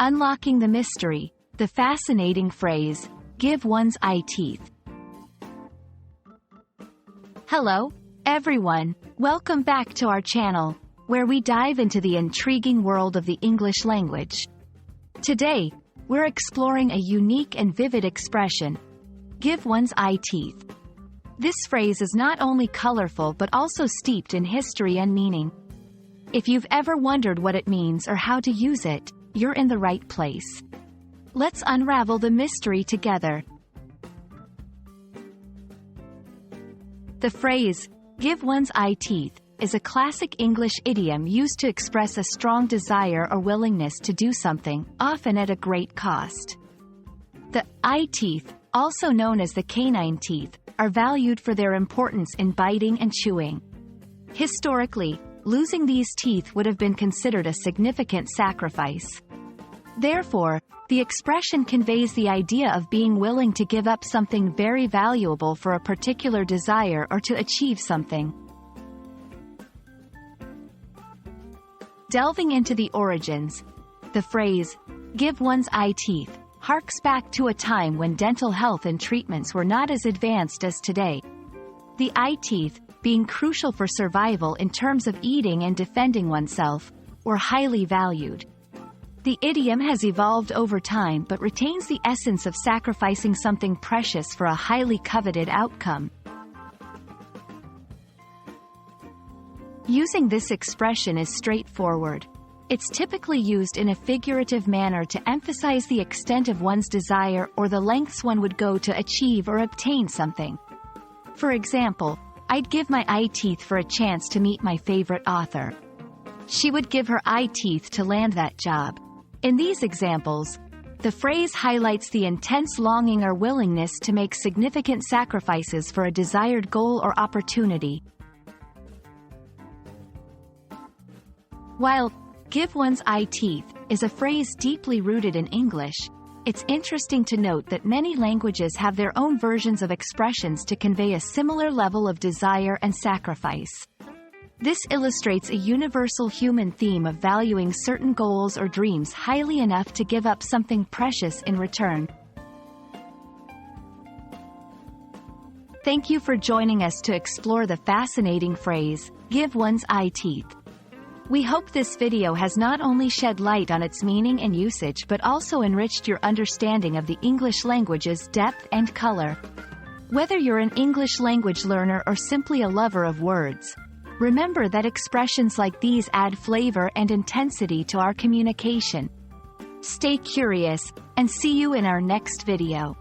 Unlocking the mystery, the fascinating phrase, give one's eye teeth. Hello, everyone. Welcome back to our channel, where we dive into the intriguing world of the English language. Today, we're exploring a unique and vivid expression, give one's eye teeth. This phrase is not only colorful but also steeped in history and meaning. If you've ever wondered what it means or how to use it, you're in the right place. Let's unravel the mystery together. The phrase, give one's eye teeth, is a classic English idiom used to express a strong desire or willingness to do something, often at a great cost. The eye teeth, also known as the canine teeth, are valued for their importance in biting and chewing. Historically, losing these teeth would have been considered a significant sacrifice. Therefore, the expression conveys the idea of being willing to give up something very valuable for a particular desire or to achieve something. Delving into the origins, the phrase, give one's eye teeth, harks back to a time when dental health and treatments were not as advanced as today. The eye teeth, being crucial for survival in terms of eating and defending oneself, were highly valued. The idiom has evolved over time but retains the essence of sacrificing something precious for a highly coveted outcome. Using this expression is straightforward. It's typically used in a figurative manner to emphasize the extent of one's desire or the lengths one would go to achieve or obtain something. For example, I'd give my eye teeth for a chance to meet my favorite author. She would give her eye teeth to land that job. In these examples, the phrase highlights the intense longing or willingness to make significant sacrifices for a desired goal or opportunity. While give one's eye teeth is a phrase deeply rooted in English, it's interesting to note that many languages have their own versions of expressions to convey a similar level of desire and sacrifice. This illustrates a universal human theme of valuing certain goals or dreams highly enough to give up something precious in return. Thank you for joining us to explore the fascinating phrase, give one's eye teeth. We hope this video has not only shed light on its meaning and usage but also enriched your understanding of the English language's depth and color. Whether you're an English language learner or simply a lover of words, remember that expressions like these add flavor and intensity to our communication. Stay curious, and see you in our next video.